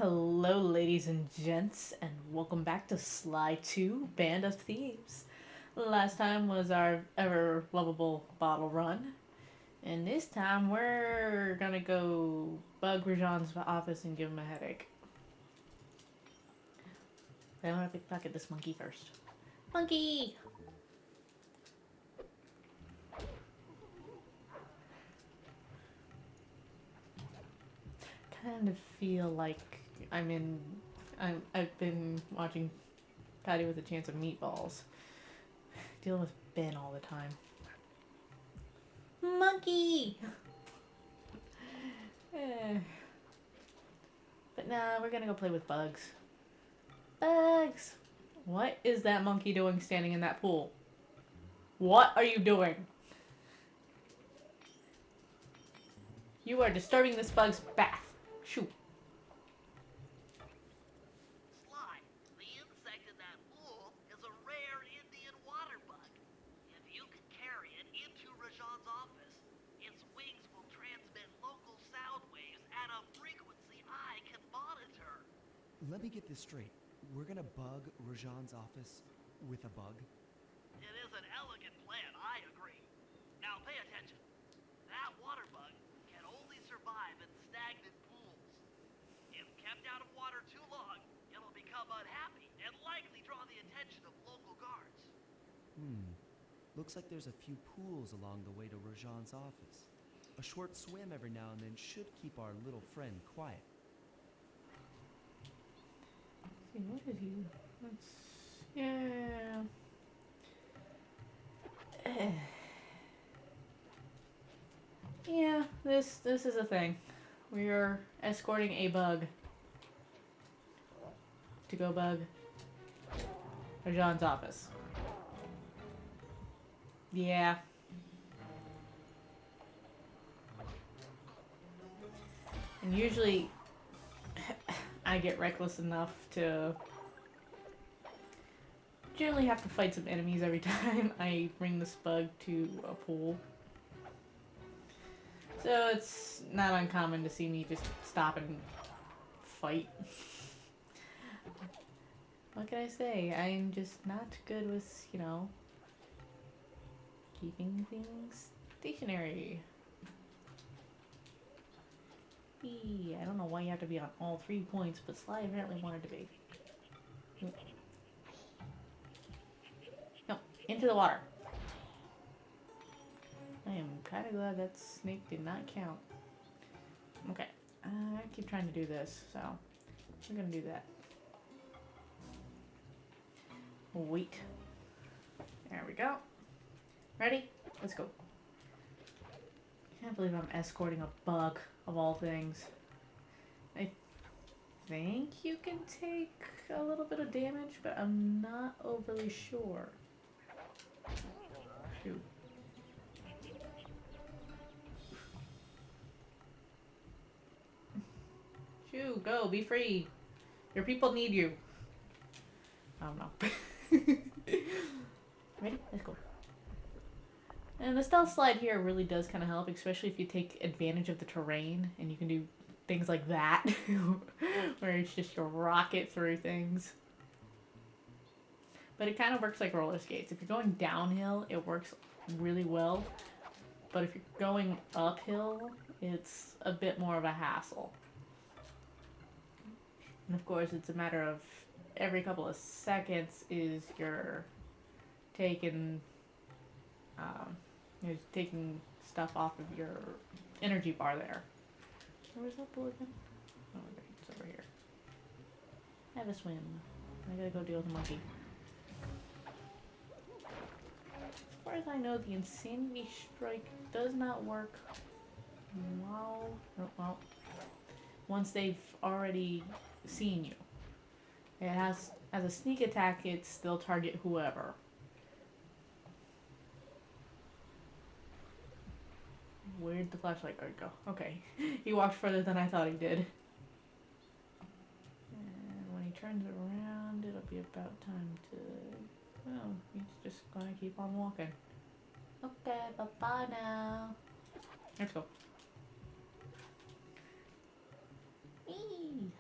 Hello, ladies and gents, and welcome back to Sly 2 Band of Thieves. Last time was our ever lovable bottle run, and this time we're gonna go bug Rajan's office and give him a headache. Then I'm gonna look at this monkey first. Monkey! Kind of feel like I've been watching Patty with a Chance of Meatballs, dealing with Ben all the time. Monkey! But nah, we're gonna go play with Bugs. Bugs! What is that monkey doing standing in that pool? What are you doing? You are disturbing this bug's bath. Shoot. Sly, the insect in that pool is a rare Indian water bug. If you can carry it into Rajan's office, its wings will transmit local sound waves at a frequency I can monitor. Let me get this straight. We're gonna bug Rajan's office with a bug? It is an elegant plan, I agree. Now pay attention. That water bug can only survive in stagnant pools. If kept out of water too long, it'll become unhappy and likely draw the attention of local guards. Looks like there's a few pools along the way to Rajan's office. A short swim every now and then should keep our little friend quiet. Let's see, what is he? Yeah. Yeah, this is a thing. We are escorting a bug to go bug Rajan's office. Yeah. And usually I get reckless enough to generally have to fight some enemies every time I bring this bug to a pool. So it's not uncommon to see me just stop and fight. What can I say? I'm just not good with, keeping things stationary. I don't know why you have to be on all 3 points, but Sly apparently wanted to be. No, into the water. I am kind of glad that snake did not count. Okay, I keep trying to do this, so we're gonna do that. Wait. There we go. Ready? Let's go. Can't believe I'm escorting a bug, of all things. I think you can take a little bit of damage, but I'm not overly sure. Shoot. Shoo, go, be free. Your people need you. I don't know. Ready? Let's go. And the stealth slide here really does kind of help, especially if you take advantage of the terrain and you can do things like that, where it's just a rocket through things. But it kind of works like roller skates. If you're going downhill, it works really well. But if you're going uphill, it's a bit more of a hassle. And of course, it's a matter of every couple of seconds is you're taking stuff off of your energy bar there. Where's that pool again? Oh, okay, it's over here. Have a swim. I gotta go deal with the monkey. As far as I know, the insanity strike does not work once they've already seen you. It has, as a sneak attack, it's still target whoever. Where'd the flashlight guard go? Okay. He walked further than I thought he did. And when he turns around, it'll be about time to... Oh, he's just gonna keep on walking. Okay, bye-bye now. Let's go. Whee!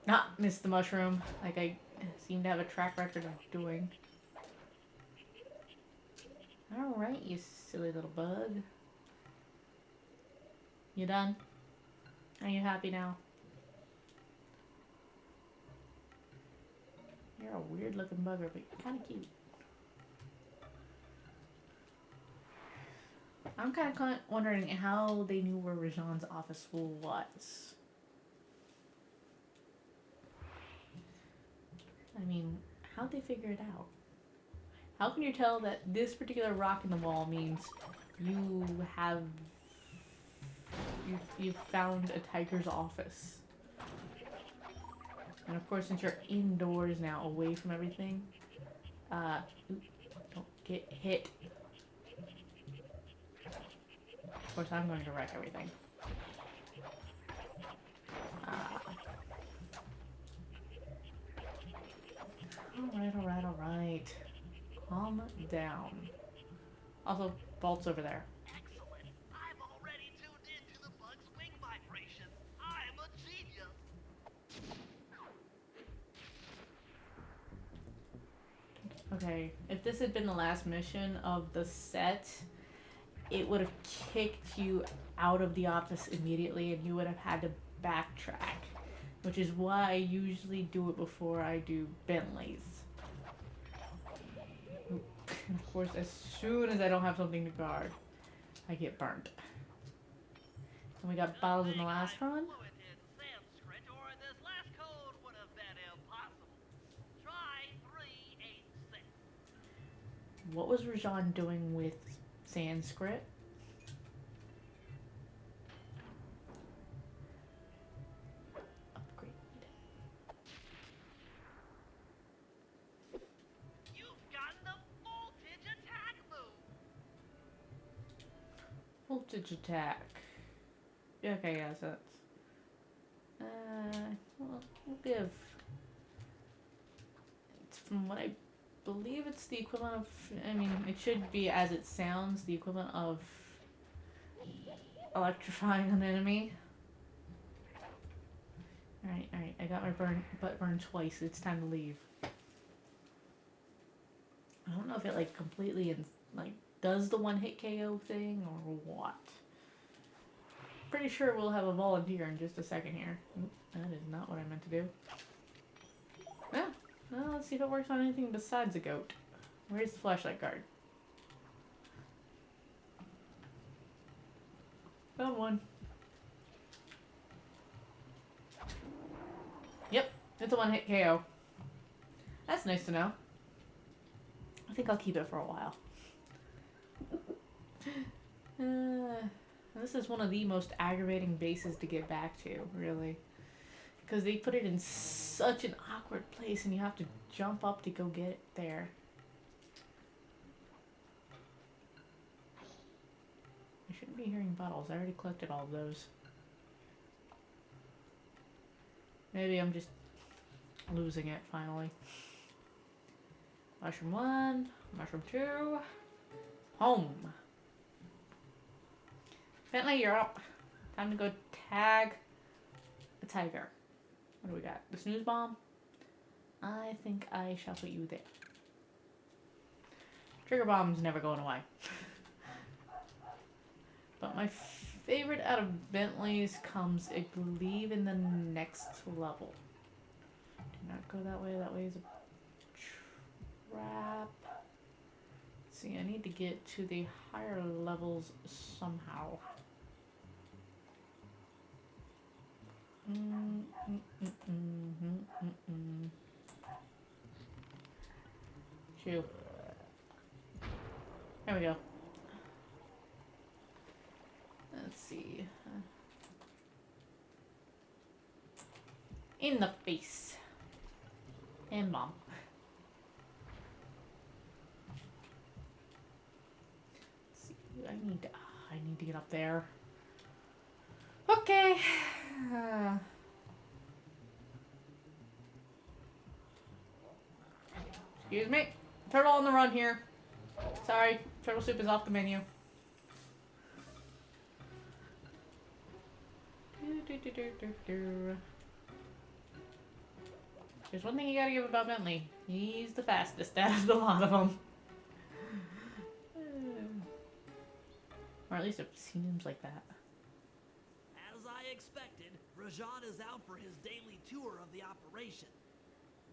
Not miss the mushroom, like I seem to have a track record of doing. Alright, you silly little bug. You done? Are you happy now? You're a weird looking bugger, but you're kind of cute. I'm kind of wondering how they knew where Rajan's office was. I mean, how'd they figure it out? How can you tell that this particular rock in the wall means you found a tiger's office? And of course, since you're indoors now, away from everything, don't get hit. Of course, I'm going to wreck everything. Alright. Calm down. Also, Bolt's over there. Excellent. I've already tuned into the bug's wing vibrations. I'm a genius. Okay, if this had been the last mission of the set, it would have kicked you out of the office immediately and you would have had to backtrack, which is why I usually do it before I do Bentley's. And of course, as soon as I don't have something to guard, I get burnt. And we got bottles in the last run. Fluent in Sanskrit, or this last code would have been impossible. Try 386. What was Rajan doing with Sanskrit? Upgrade. You've gotten the voltage attack move. Voltage attack. Yeah, okay, yes, that's... well, we'll give... It's from what I believe it's the equivalent of... I mean, it should be, as it sounds, the equivalent of electrifying an enemy. Alright, I got my butt burned twice. It's time to leave. I don't know if it, like, completely, does the one-hit KO thing, or what. Pretty sure we'll have a volunteer in just a second here. Oop, that is not what I meant to do. Yeah, well, let's see if it works on anything besides a goat. Where's the flashlight guard? Found one. Yep, it's a one-hit KO. That's nice to know. I think I'll keep it for a while. This is one of the most aggravating bases to get back to, really. Because they put it in such an awkward place and you have to jump up to go get it there. I shouldn't be hearing bottles. I already collected all of those. Maybe I'm just losing it finally. Mushroom 1, mushroom 2, home. Bentley, you're up. Time to go tag the tiger. What do we got? The snooze bomb? I think I shall put you there. Trigger bomb's never going away. But my favorite out of Bentley's comes, I believe, in the next level. Do not go that way. That way is a trap. See, I need to get to the higher levels somehow. Shoo. There we go. Let's see. In the face. And bomb. Let's see. I need to get up there. Okay. Excuse me. Turtle on the run here. Sorry, turtle soup is off the menu. There's one thing you gotta give about Bentley. He's the fastest out of the lot of them. Or at least it seems like that. As I expected, Rajan is out for his daily tour of the operation.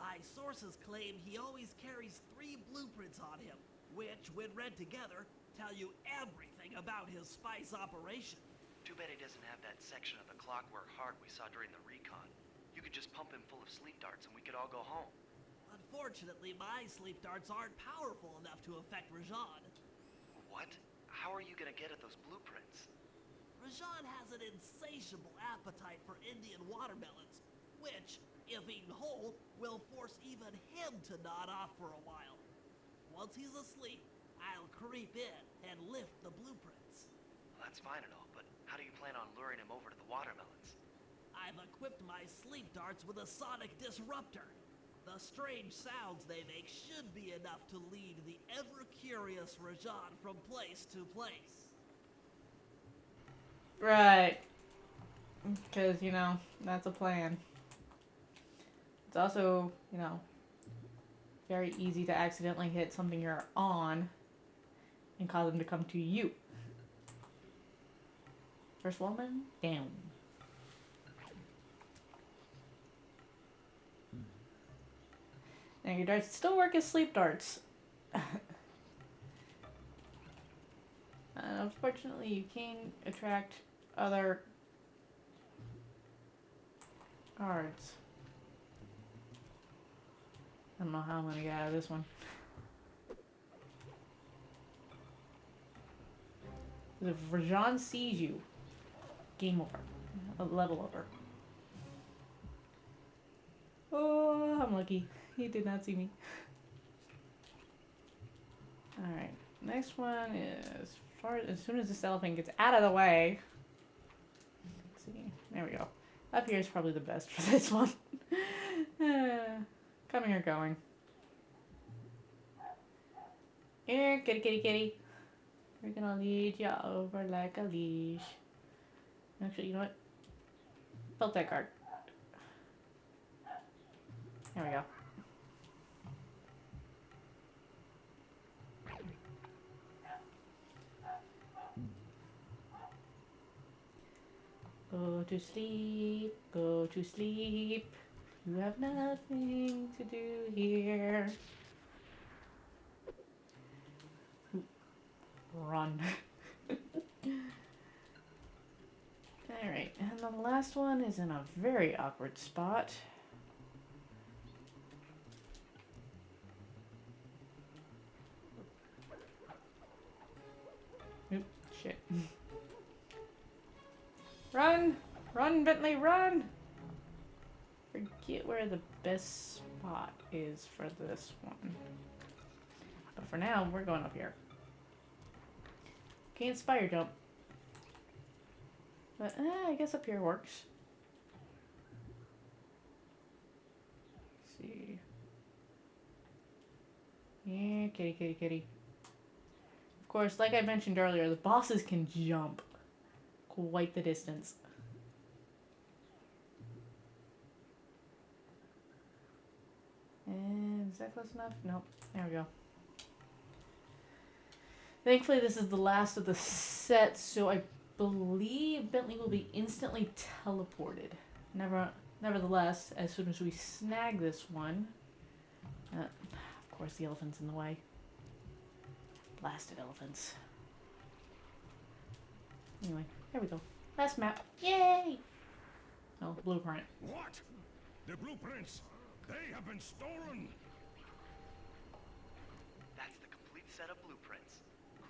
My sources claim he always carries 3 blueprints on him, which, when read together, tell you everything about his spice operation. Too bad he doesn't have that section of the clockwork heart we saw during the recon. You could just pump him full of sleep darts and we could all go home. Unfortunately, my sleep darts aren't powerful enough to affect Rajan. What? How are you gonna get at those blueprints? Rajan has an insatiable appetite for Indian watermelons, which, if eaten whole, will force even him to nod off for a while. Once he's asleep, I'll creep in and lift the blueprints. Well, that's fine and all, but how do you plan on luring him over to the watermelons? I've equipped my sleep darts with a sonic disruptor. The strange sounds they make should be enough to lead the ever-curious Rajan from place to place. Right. Because, you know, that's a plan. It's also, you know, very easy to accidentally hit something you're on and cause them to come to you. First woman, down. Now your darts still work as sleep darts. Unfortunately, you can attract other guards. I don't know how I'm gonna get out of this one. If Rajan sees you, game over. A level over. Oh, I'm lucky. He did not see me. Alright. Next one is as soon as this elephant gets out of the way. Let's see. There we go. Up here is probably the best for this one. Coming or going. Here, kitty, kitty, kitty. We're gonna lead you over like a leash. Actually, you know what? Belt that guard. There we go. Go to sleep, go to sleep. You have nothing to do here. Run. Alright, and the last one is in a very awkward spot. Oop, shit. Run! Run, Bentley, run! Forget where the best spot is for this one. But for now, we're going up here. Can't spire jump. But, I guess up here works. Let's see. Yeah, kitty, kitty, kitty. Of course, like I mentioned earlier, the bosses can jump quite the distance. And is that close enough? Nope. There we go. Thankfully, this is the last of the set, so I believe Bentley will be instantly teleported. Nevertheless, as soon as we snag this one, of course the elephant's in the way. Blasted elephants. Anyway, there we go. Last map. Yay! Oh, blueprint. What? The blueprints? They have been stolen! That's the complete set of blueprints.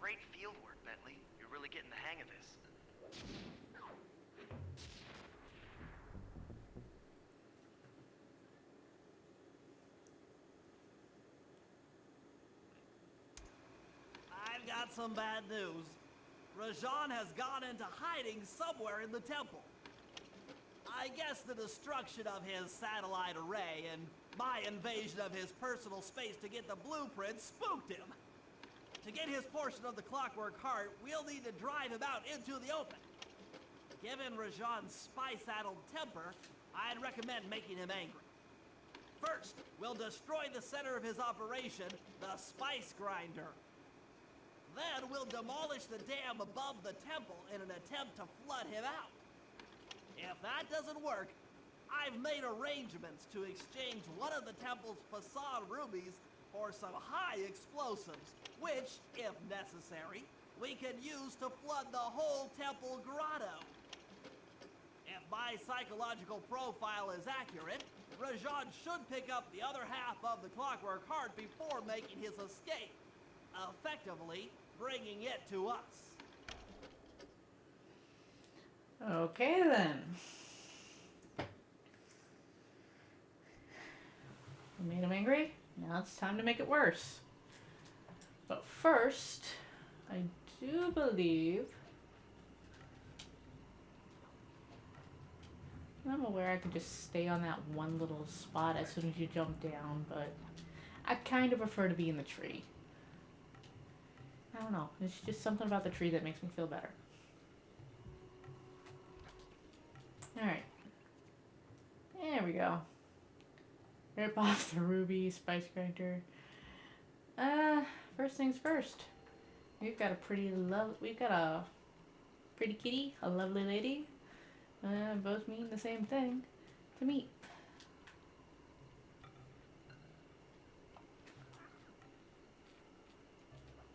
Great field work, Bentley. You're really getting the hang of this. I've got some bad news. Rajan has gone into hiding somewhere in the temple. I guess the destruction of his satellite array and my invasion of his personal space to get the blueprints spooked him. To get his portion of the clockwork heart, we'll need to drive him out into the open. Given Rajan's spice-addled temper, I'd recommend making him angry. First, we'll destroy the center of his operation, the spice grinder. Then we'll demolish the dam above the temple in an attempt to flood him out. If that doesn't work, I've made arrangements to exchange one of the temple's facade rubies for some high explosives, which, if necessary, we can use to flood the whole temple grotto. If my psychological profile is accurate, Rajan should pick up the other half of the clockwork heart before making his escape, effectively bringing it to us. Okay then. We made him angry. Now it's time to make it worse. But first, I do believe... I'm aware I could just stay on that one little spot as soon as you jump down, but I kind of prefer to be in the tree. I don't know. It's just something about the tree that makes me feel better. Alright. There we go. Rip off the ruby spice grinder. First things first. We've got a pretty kitty, a lovely lady. Both mean the same thing. To meet.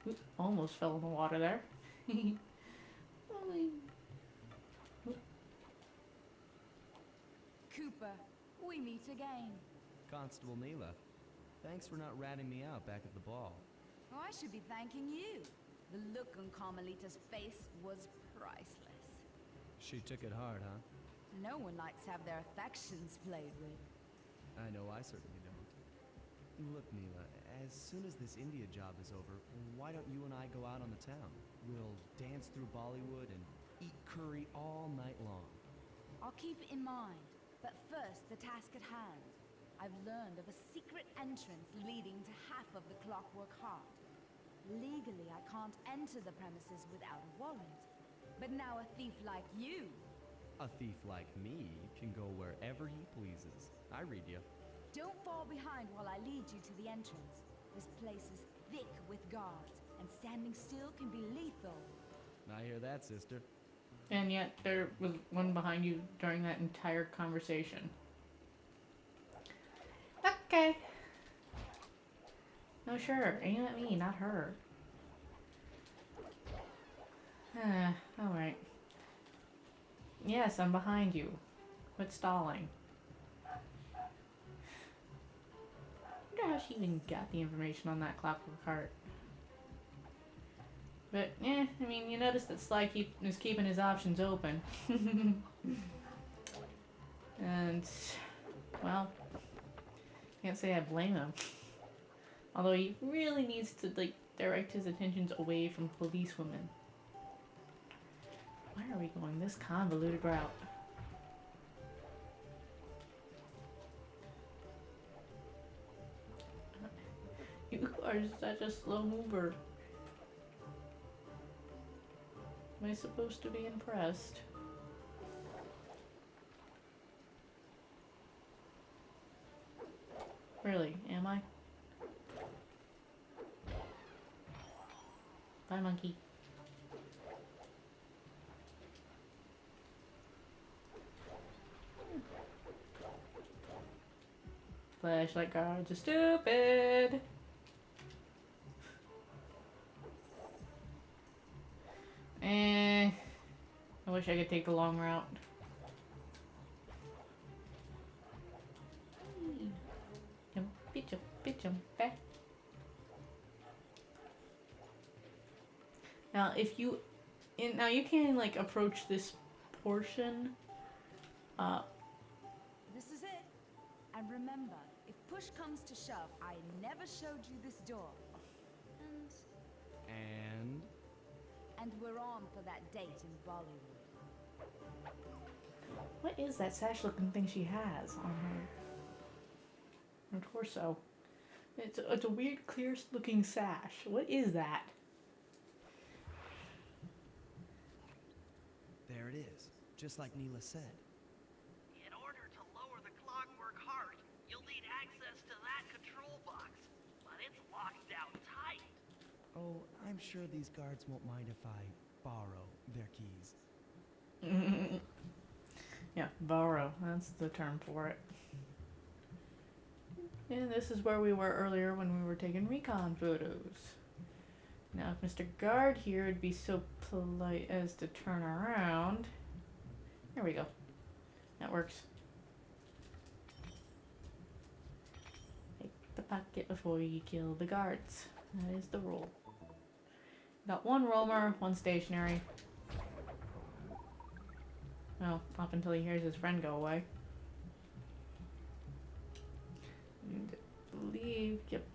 Oop, almost fell in the water there. Cooper, we meet again. Constable Neela, thanks for not ratting me out back at the ball. Oh, I should be thanking you. The look on Carmelita's face was priceless. She took it hard, huh? No one likes to have their affections played with. I know I certainly don't. Look, Neela, as soon as this India job is over, why don't you and I go out on the town? We'll dance through Bollywood and eat curry all night long. I'll keep it in mind. But first, the task at hand. I've learned of a secret entrance leading to half of the Clockwork Heart. Legally, I can't enter the premises without a warrant. But now a thief like you... A thief like me can go wherever he pleases. I read you. Don't fall behind while I lead you to the entrance. This place is thick with guards, and standing still can be lethal. I hear that, sister. And yet there was one behind you during that entire conversation. Okay. No, sure. Aim at me, not her. Alright. Yes, I'm behind you. Quit stalling. I wonder how she even got the information on that clockwork heart. But, I mean, you notice that Sly is keeping his options open. And, well, can't say I blame him. Although he really needs to, like, direct his attentions away from policewomen. Why are we going this convoluted route? You are such a slow mover. Am I supposed to be impressed? Really, am I? Bye, monkey. Flashlight guards are stupid. I wish I could take the long route. Jump back. Now, if you, now you can like approach this portion. This is it. And remember, if push comes to shove, I never showed you this door. And we're on for that date in Bollywood. What is that sash-looking thing she has on her torso? It's a weird, clear-looking sash. What is that? there it is. just like Neela said. In order to lower the clockwork heart, you'll need access to that control box. But it's locked down tight. Oh, I'm sure these guards won't mind if I borrow their keys. Yeah, borrow. That's the term for it. And this is where we were earlier when we were taking recon photos. Now, if Mr. Guard here would be so polite as to turn around. There we go. That works. Take the pocket before you kill the guards. That is the rule. Got one roamer, one stationary. Well, up until he hears his friend go away. And I believe, yep,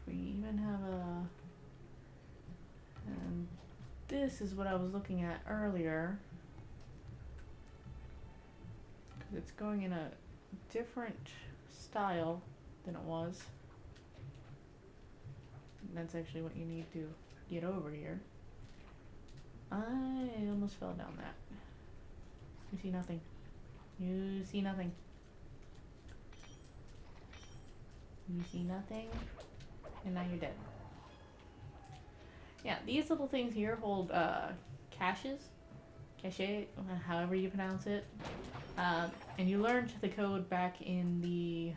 we even have a... And this is what I was looking at earlier. Because it's going in a different style than it was. And that's actually what you need to get over here. I almost fell down that. You see nothing. You see nothing. You see nothing. And now you're dead. Yeah, these little things here hold caches. Cache, however you pronounce it. And you learned the code back in the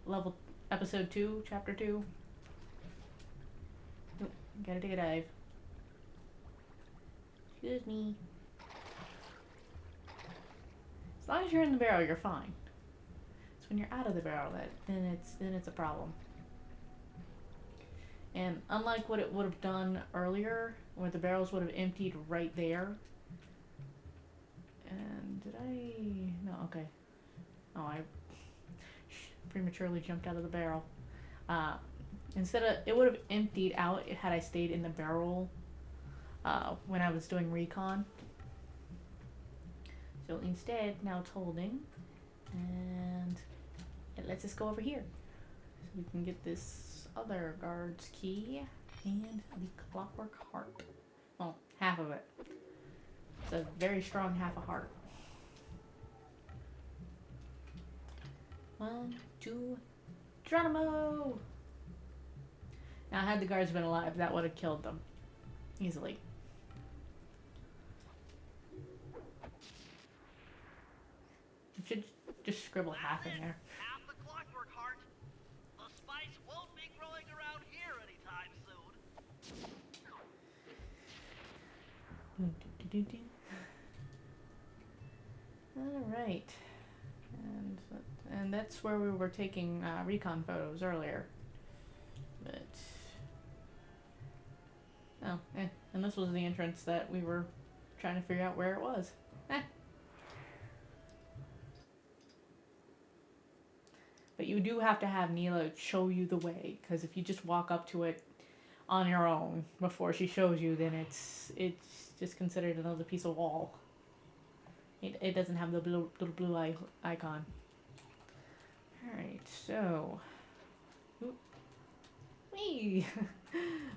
level episode 2, chapter 2. Nope, gotta take a dive. Excuse me. As long as you're in the barrel, you're fine. It's when you're out of the barrel that then it's a problem. And unlike what it would have done earlier, where the barrels would have emptied right there. And did I? No, okay. Oh, I prematurely jumped out of the barrel. Instead of, it would have emptied out had I stayed in the barrel when I was doing recon. So instead, now it's holding, and it lets us go over here. So we can get this other guard's key and the clockwork heart. Well, half of it. It's a very strong half a heart. 1, 2, Geronimo! Now, had the guards been alive, that would have killed them. Easily. You should just scribble half in there. Half the clockwork heart. The spice won't be growing around here anytime soon. Alright. And that's where we were taking recon photos earlier. But... Oh, and this was the entrance that we were trying to figure out where it was. But you do have to have Neela show you the way, because if you just walk up to it on your own before she shows you, then it's just considered another piece of wall. It doesn't have the little blue icon. Alright, so... Oop. Whee!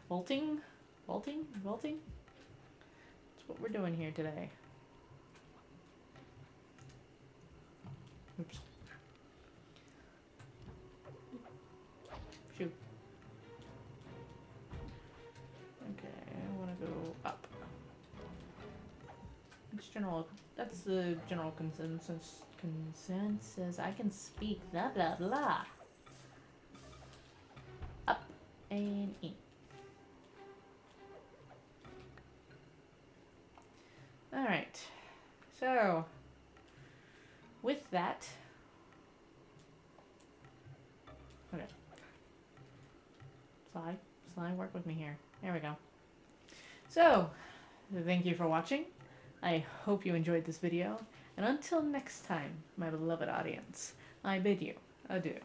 Vaulting? Vaulting? Vaulting? That's what we're doing here today. Oops. Shoot. Okay, I want to go up. It's general. That's the general consensus. I can speak. Blah blah blah. Up and in. All right. So, with that. Okay. Sly, work with me here. There we go. So, thank you for watching. I hope you enjoyed this video. And until next time, my beloved audience, I bid you adieu.